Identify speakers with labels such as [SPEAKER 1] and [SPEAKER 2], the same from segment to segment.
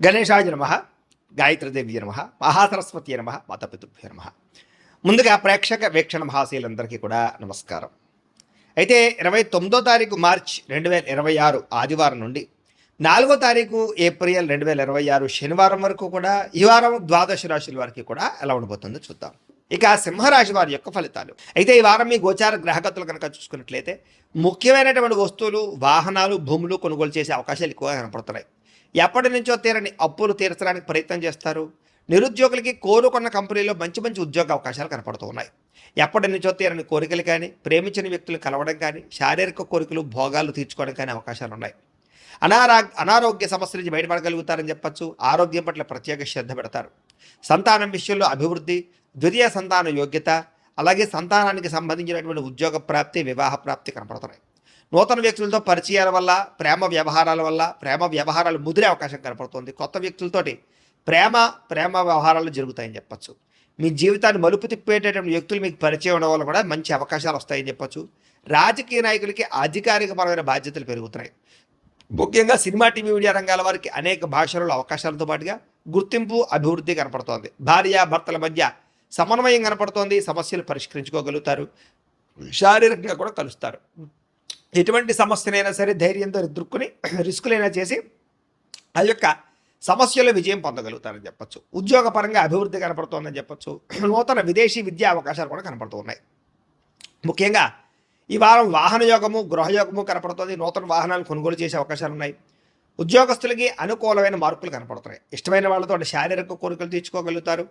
[SPEAKER 1] గణేశాయ నమః, గాయత్రీదేవి నమః, మహాసరస్వతి నమః, మాతాపితృభ్యో నమః. ముందుగా ప్రేక్షక వీక్షణ మహాశీలందరికీ కూడా నమస్కారం. అయితే 29వ తారీఖు మార్చ్ 2026 ఆదివారం నుండి 4వ తారీఖు ఏప్రిల్ 2026 శనివారం వరకు కూడా ఈ వారం ద్వాదశ రాశుల వారికి కూడా ఎలా ఉండబోతుందో చూద్దాం. ఇక సింహరాశి వారి యొక్క ఫలితాలు. అయితే ఈ వారం మీ గోచార గ్రహగతులు కనుక చూసుకున్నట్లయితే ముఖ్యమైనటువంటి వస్తువులు, వాహనాలు, భూములు కొనుగోలు చేసే అవకాశాలు ఎక్కువగా కనపడుతున్నాయి. ఎప్పటి నుంచో తీరని అప్పులు తీర్చడానికి ప్రయత్నం చేస్తారు. నిరుద్యోగులకి కోరుకున్న కంపెనీలో మంచి మంచి ఉద్యోగ అవకాశాలు కనపడుతూ ఉన్నాయి. ఎప్పటి నుంచో తీరని కోరికలు కానీ, ప్రేమించిన వ్యక్తులు కలవడం కానీ, శారీరక కోరికలు, భోగాలు తీర్చుకోవడం కానీ అవకాశాలు ఉన్నాయి. అనారోగ్య సమస్యల నుంచి బయటపడగలుగుతారని చెప్పచ్చు. ఆరోగ్యం పట్ల ప్రత్యేక శ్రద్ధ పెడతారు. సంతానం విషయంలో అభివృద్ధి, ద్వితీయ సంతాన యోగ్యత, అలాగే సంతానానికి సంబంధించినటువంటి ఉద్యోగ ప్రాప్తి, వివాహ ప్రాప్తి కనపడుతున్నాయి. నూతన వ్యక్తులతో పరిచయాల వల్ల, ప్రేమ వ్యవహారాలు ముదిరే అవకాశం కనపడుతుంది. కొత్త వ్యక్తులతోటి ప్రేమ వ్యవహారాలు జరుగుతాయని చెప్పచ్చు. మీ జీవితాన్ని మలుపు తిప్పేటటువంటి వ్యక్తులు మీకు పరిచయం ఉండడం వల్ల కూడా మంచి అవకాశాలు వస్తాయని చెప్పచ్చు. రాజకీయ నాయకులకి అధికారికపరమైన బాధ్యతలు పెరుగుతున్నాయి. ముఖ్యంగా సినిమా, టీవీ, మీడియా రంగాల వారికి అనేక భాషలలో అవకాశాలతో పాటుగా గుర్తింపు, అభివృద్ధి కనపడుతోంది. భార్యాభర్తల మధ్య సమన్వయం కనపడుతోంది. సమస్యలు పరిష్కరించుకోగలుగుతారు. శారీరకంగా కూడా కలుస్తారు. ఎటువంటి సమస్యనైనా సరే ధైర్యంతో ఎదుర్కొని రిస్కులైనా చేసి ఆ యొక్క సమస్యలో విజయం పొందగలుగుతారని చెప్పచ్చు. ఉద్యోగపరంగా అభివృద్ధి కనపడుతోందని చెప్పచ్చు. నూతన విదేశీ విద్యా అవకాశాలు కూడా కనపడుతూ ఉన్నాయి. ముఖ్యంగా ఈ వారం వాహన యోగము, గృహయోగము కనపడుతుంది. నూతన వాహనాలు కొనుగోలు చేసే అవకాశాలు ఉన్నాయి. ఉద్యోగస్తులకి అనుకూలమైన మార్పులు కనపడుతున్నాయి. ఇష్టమైన వాళ్ళతో శారీరక కోరికలు తీర్చుకోగలుగుతారు.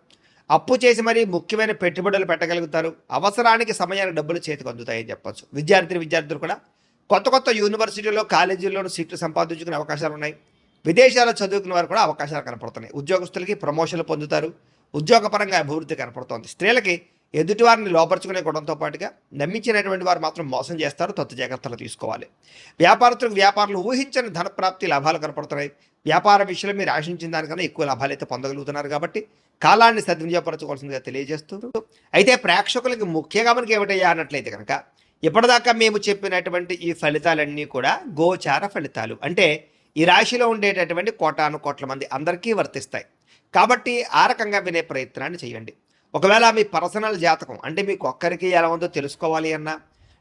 [SPEAKER 1] అప్పు చేసి మరీ ముఖ్యమైన పెట్టుబడులు పెట్టగలుగుతారు. అవసరానికి సమయానికి డబ్బులు చేతికి అందుతాయని చెప్పచ్చు. విద్యార్థులు కూడా కొత్త యూనివర్సిటీలో, కాలేజీల్లోనూ సీట్లు సంపాదించుకునే అవకాశాలు ఉన్నాయి. విదేశాల్లో చదువుకునే వారు కూడా అవకాశాలు కనపడుతున్నాయి. ఉద్యోగస్తులకి ప్రమోషన్లు పొందుతారు. ఉద్యోగపరంగా అభివృద్ధి కనపడుతోంది. స్త్రీలకి ఎదుటివారిని లోపరుచుకునే గుణంతో పాటుగా నమ్మించినటువంటి వారు మాత్రం మోసం చేస్తారు. తొత్తు జాగ్రత్తలు తీసుకోవాలి. వ్యాపారస్తులకు వ్యాపారాలు ఊహించని ధనప్రాప్తి, లాభాలు కనపడుతున్నాయి. వ్యాపార విషయంలో మీరు ఆశించిన దానికన్నా ఎక్కువ లాభాలు అయితే పొందగలుగుతున్నారు. కాబట్టి కాలాన్ని సద్వినియోగపరచుకోవాల్సిందిగా తెలియజేస్తూ, అయితే ప్రేక్షకులకి ముఖ్యంగా మనకి ఏమిటయ్యా అన్నట్లయితే కనుక ఇప్పటిదాకా మేము చెప్పినటువంటి ఈ ఫలితాలన్నీ కూడా గోచార ఫలితాలు. అంటే ఈ రాశిలో ఉండేటటువంటి కోటాను కోట్ల మంది అందరికీ వర్తిస్తాయి. కాబట్టి ఆ రకంగా వినే ప్రయత్నాన్ని చేయండి. ఒకవేళ మీ పర్సనల్ జాతకం అంటే మీకు ఒక్కరికి ఎలా ఉందో తెలుసుకోవాలి అన్నా,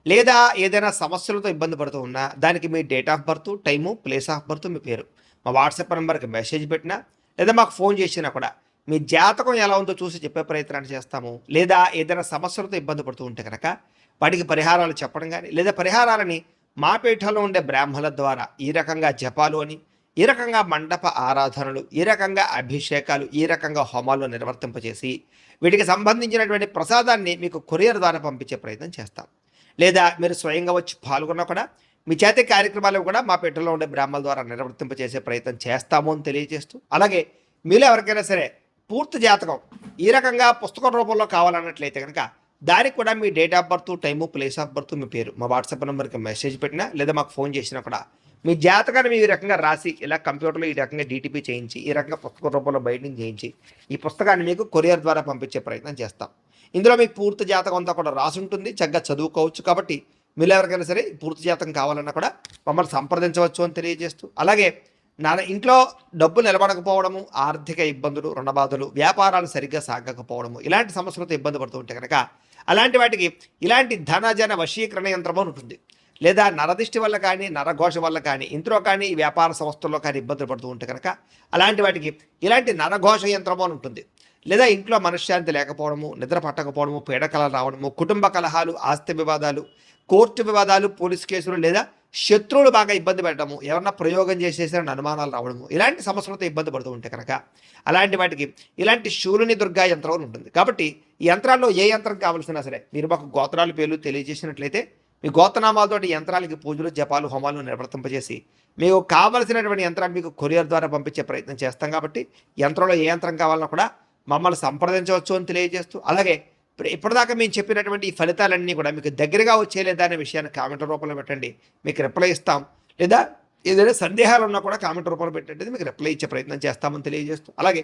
[SPEAKER 1] లేదా ఏదైనా సమస్యలతో ఇబ్బంది పడుతూ ఉన్నా, దానికి మీ date of birth, time, place of birth, మీ పేరు మా వాట్సాప్ నెంబర్కి మెసేజ్ పెట్టినా, లేదా మాకు ఫోన్ చేసినా కూడా మీ జాతకం ఎలా ఉందో చూసి చెప్పే ప్రయత్నాన్ని చేస్తాము. లేదా ఏదైనా సమస్యలతో ఇబ్బంది పడుతూ ఉంటే కనుక వాటికి పరిహారాలు చెప్పడం కానీ, లేదా పరిహారాలని మా పీఠంలో ఉండే బ్రాహ్మణుల ద్వారా ఈ రకంగా జపాలు అని, ఈ రకంగా మండప ఆరాధనలు, ఈ రకంగా అభిషేకాలు, ఈ రకంగా హోమాలు నిర్వర్తింపచేసి వీటికి సంబంధించినటువంటి ప్రసాదాన్ని మీకు కొరియర్ ద్వారా పంపించే ప్రయత్నం చేస్తాం. లేదా మీరు స్వయంగా వచ్చి పాల్గొన్నా కూడా మీ చేతి కార్యక్రమాలు కూడా మా పీఠంలో ఉండే బ్రాహ్మణుల ద్వారా నిర్వర్తింపచేసే ప్రయత్నం చేస్తాము అని తెలియజేస్తూ, అలాగే మీలో ఎవరికైనా సరే పూర్తి జాతకం ఈ రకంగా పుస్తకం రూపంలో కావాలన్నట్లయితే కనుక దానికి కూడా మీ date of birth, time, place of birth, మీ పేరు మా వాట్సాప్ నెంబర్కి మెసేజ్ పెట్టినా, లేదా మాకు ఫోన్ చేసినా కూడా మీ జాతకాన్ని మీ రకంగా రాసి ఇలా కంప్యూటర్లో ఈ రకంగా డీటీపీ చేయించి, ఈ రకంగా పుస్తక రూపంలో బైండింగ్ చేయించి ఈ పుస్తకాన్ని మీకు కొరియర్ ద్వారా పంపించే ప్రయత్నం చేస్తాం. ఇందులో మీకు పూర్తి జాతకం అంతా కూడా రాసి ఉంటుంది. చక్కగా చదువుకోవచ్చు. కాబట్టి మీరు ఎవరికైనా సరే పూర్తి జాతకం కావాలన్నా కూడా మమ్మల్ని సంప్రదించవచ్చు అని తెలియజేస్తూ, అలాగే ఇంట్లో డబ్బులు నిలబడకపోవడము, ఆర్థిక ఇబ్బందులు, రుణబాధలు, వ్యాపారాలు సరిగ్గా సాగకపోవడము, ఇలాంటి సమస్యలతో ఇబ్బంది పడుతూ ఉంటే కనుక అలాంటి వాటికి ఇలాంటి ధనజన వశీకరణ యంత్రము ఉంటుంది. లేదా నరదిష్టి వల్ల కానీ, నరఘోష వల్ల కానీ, ఇంట్లో కానీ, ఈ వ్యాపార సంస్థల్లో కానీ ఇబ్బందులు పడుతూ ఉంటే కనుక అలాంటి వాటికి ఇలాంటి నరఘోష యంత్రము అని ఉంటుంది. లేదా ఇంట్లో మనశ్శాంతి లేకపోవడము, నిద్ర పట్టకపోవడము, పీడకలలు రావడము, కుటుంబ కలహాలు, ఆస్తి వివాదాలు, కోర్టు వివాదాలు, పోలీస్ కేసులు, లేదా శత్రువులు బాగా ఇబ్బంది పెట్టడము, ఎవరన్నా ప్రయోగం చేసేసారని అనుమానాలు రావడము, ఇలాంటి సమస్యలతో ఇబ్బంది పడుతూ ఉంటే కనుక అలాంటి వాటికి ఇలాంటి శూలుని దుర్గా యంత్రం ఉంటుంది. కాబట్టి ఈ యంత్రాల్లో ఏ యంత్రం కావాల్సినా సరే మీరు మాకు గోత్రాల పేర్లు తెలియజేసినట్లయితే మీ గోత్రనామాలతోటి యంత్రాలకి పూజలు, జపాలు, హోమాలు నిర్వర్తింపజేసి మీకు కావలసినటువంటి యంత్రాన్ని మీకు కొరియర్ ద్వారా పంపించే ప్రయత్నం చేస్తాం. కాబట్టి యంత్రంలో ఏ యంత్రం కావాలన్నా కూడా మమ్మల్ని సంప్రదించవచ్చు అని తెలియజేస్తూ, అలాగే ఇప్పటిదాకా మేము చెప్పినటువంటి ఈ ఫలితాలన్నీ కూడా మీకు దగ్గరగా వచ్చేలేదా అనే విషయాన్ని కామెంట్ రూపంలో పెట్టండి. మీకు రిప్లై ఇస్తాం. లేదా ఏదైనా సందేహాలు ఉన్నా కూడా కామెంట్ రూపంలో పెట్టండి. మీకు రిప్లై ఇచ్చే ప్రయత్నం చేస్తామని తెలియజేస్తూ, అలాగే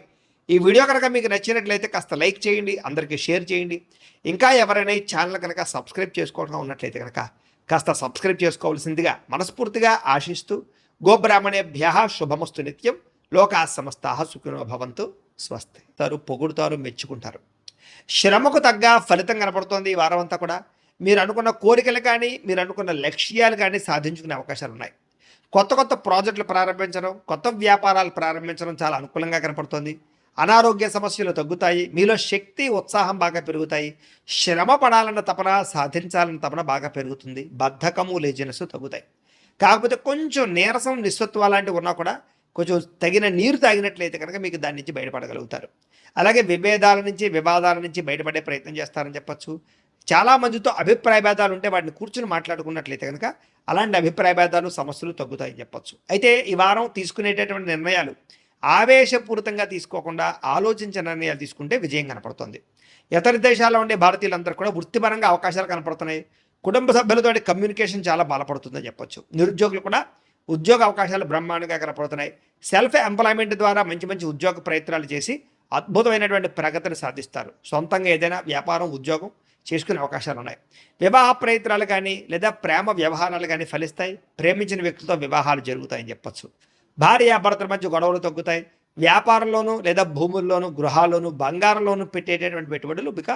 [SPEAKER 1] ఈ వీడియో కనుక మీకు నచ్చినట్లయితే కాస్త లైక్ చేయండి, అందరికీ షేర్ చేయండి. ఇంకా ఎవరైనా ఈ ఛానల్ కనుక సబ్స్క్రైబ్ చేసుకోవడం ఉన్నట్లయితే కనుక కాస్త సబ్స్క్రైబ్ చేసుకోవాల్సిందిగా మనస్ఫూర్తిగా ఆశిస్తూ, గోబ్రాహ్మణేభ్యః శుభమస్తు నిత్యం. లోకా సమస్తాః సుఖినో భవంతు. స్వస్తి. పొగుడుతారు, మెచ్చుకుంటారు. శ్రమకు తగ్గ ఫలితం కనపడుతోంది ఈ వారం అంతా కూడా. మీరు అనుకున్న కోరికలు కానీ, మీరు అనుకున్న లక్ష్యాలు కానీ సాధించుకునే అవకాశాలు ఉన్నాయి. కొత్త కొత్త ప్రాజెక్టులు ప్రారంభించడం, కొత్త వ్యాపారాలు ప్రారంభించడం చాలా అనుకూలంగా కనపడుతోంది. అనారోగ్య సమస్యలు తగ్గుతాయి. మీలో శక్తి, ఉత్సాహం బాగా పెరుగుతాయి. శ్రమ పడాలన్న తపన, సాధించాలన్న తపన బాగా పెరుగుతుంది. బద్ధకము, లేజినెస్ తగ్గుతాయి. కాకపోతే కొంచెం నీరసం, నిస్సత్వ లాంటివి ఉన్నా కూడా కొంచెం తగిన నీరు తాగినట్లయితే కనుక మీకు దాని నుంచి బయటపడగలుగుతారు. అలాగే విభేదాల నుంచి, వివాదాల నుంచి బయటపడే ప్రయత్నం చేస్తారని చెప్పచ్చు. చాలా మందితో అభిప్రాయ భేదాలు ఉంటే వాటిని కూర్చుని మాట్లాడుకున్నట్లయితే కనుక అలాంటి అభిప్రాయ భేదాలు, సమస్యలు తగ్గుతాయని చెప్పచ్చు. అయితే ఈ వారం తీసుకునేటటువంటి నిర్ణయాలు ఆవేశపూరితంగా తీసుకోకుండా ఆలోచించిన నిర్ణయాలు తీసుకుంటే విజయం కనపడుతుంది. ఇతర దేశాల్లో ఉండే భారతీయులందరూ కూడా వృత్తిపరంగా అవకాశాలు కనపడుతున్నాయి. కుటుంబ సభ్యులతో కమ్యూనికేషన్ చాలా బలపడుతుందని చెప్పొచ్చు. నిరుద్యోగులు కూడా ఉద్యోగ అవకాశాలు బ్రహ్మాండంగా కనపడుతున్నాయి. సెల్ఫ్ ఎంప్లాయ్మెంట్ ద్వారా మంచి మంచి ఉద్యోగ ప్రయత్నాలు చేసి అద్భుతమైనటువంటి ప్రగతిని సాధిస్తారు. సొంతంగా ఏదైనా వ్యాపారం, ఉద్యోగం చేసుకునే అవకాశాలు ఉన్నాయి. వివాహ ప్రయత్నాలు కానీ లేదా ప్రేమ వ్యవహారాలు కానీ ఫలిస్తాయి. ప్రేమించిన వ్యక్తులతో వివాహాలు జరుగుతాయని చెప్పచ్చు. భార్యాభర్తల మధ్య గొడవలు తగ్గుతాయి. వ్యాపారంలోనూ లేదా భూముల్లోనూ, గృహాల్లోనూ, బంగారంలోనూ పెట్టేటటువంటి పెట్టుబడులు ఇక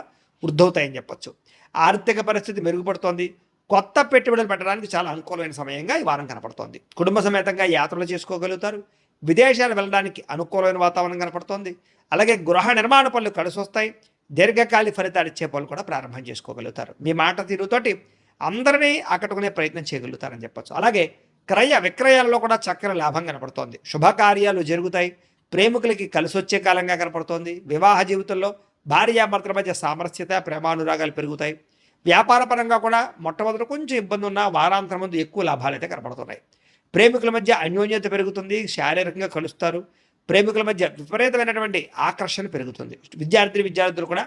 [SPEAKER 1] వృద్ధవుతాయని చెప్పచ్చు. ఆర్థిక పరిస్థితి మెరుగుపడుతోంది. కొత్త పెట్టుబడులు పెట్టడానికి చాలా అనుకూలమైన సమయంగా ఈ వారం కనపడుతోంది. కుటుంబ సమేతంగా యాత్రలు చేసుకోగలుగుతారు. విదేశాలు వెళ్ళడానికి అనుకూలమైన వాతావరణం కనపడుతోంది. అలాగే గృహ నిర్మాణ పనులు కలిసి వస్తాయి. దీర్ఘకాలిక ఫలితాలు ఇచ్చే పనులు కూడా ప్రారంభం చేసుకోగలుగుతారు. మీ మాట తీరుతోటి అందరినీ ఆకట్టుకునే ప్రయత్నం చేయగలుగుతారని చెప్పచ్చు. అలాగే క్రయ విక్రయాలలో కూడా చక్కని లాభం కనపడుతోంది. శుభకార్యాలు జరుగుతాయి. ప్రేమికులకి కలిసి వచ్చే కాలంగా కనపడుతోంది. వివాహ జీవితంలో భార్యాభర్తల మధ్య సామరస్యత, ప్రేమానురాగాలు పెరుగుతాయి. వ్యాపార పరంగా కూడా మొట్టమొదటి కొంచెం ఇబ్బంది ఉన్న వారాంతరం ముందు ఎక్కువ లాభాలు అయితే కనపడుతున్నాయి. ప్రేమికుల మధ్య అన్యోన్యత పెరుగుతుంది. శారీరకంగా కలుస్తారు. ప్రేమికుల మధ్య విపరీతమైనటువంటి ఆకర్షణ పెరుగుతుంది. విద్యార్థులు కూడా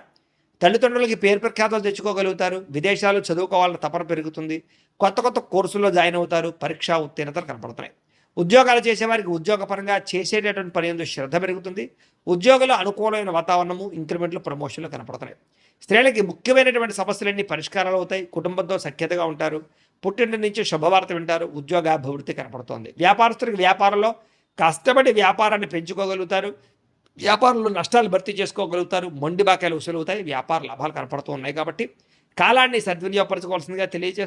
[SPEAKER 1] తల్లిదండ్రులకి పేరు ప్రఖ్యాతలు తెచ్చుకోగలుగుతారు. విదేశాలు చదువుకోవాలన్న తపన పెరుగుతుంది. కొత్త కొత్త కోర్సుల్లో జాయిన్ అవుతారు. పరీక్షా ఉత్తీర్ణతలు కనపడుతున్నాయి. ఉద్యోగాలు చేసేవారికి ఉద్యోగపరంగా చేసేటటువంటి పని ఎందు శ్రద్ధ పెరుగుతుంది. ఉద్యోగుల అనుకూలమైన వాతావరణము, ఇంక్రిమెంట్లు, ప్రమోషన్లు కనపడుతున్నాయి. స్త్రీలకి ముఖ్యమైనటువంటి సమస్యలన్నీ పరిష్కారాలు అవుతాయి. కుటుంబంతో సఖ్యతగా ఉంటారు. పుట్టింటి నుంచి శుభవార్త వింటారు. ఉద్యోగాభివృద్ధి కనపడుతోంది. వ్యాపారస్తులకు వ్యాపారంలో కష్టపడి వ్యాపారాన్ని పెంచుకోగలుగుతారు. వ్యాపారంలో నష్టాలు భర్తీ చేసుకోగలుగుతారు. మొండి బాకాయలు వసూలవుతాయి. వ్యాపార లాభాలు కనపడుతూ ఉన్నాయి. కాబట్టి కాలాన్ని సద్వినియోగపరచుకోవాల్సిందిగా తెలియజేస్తారు.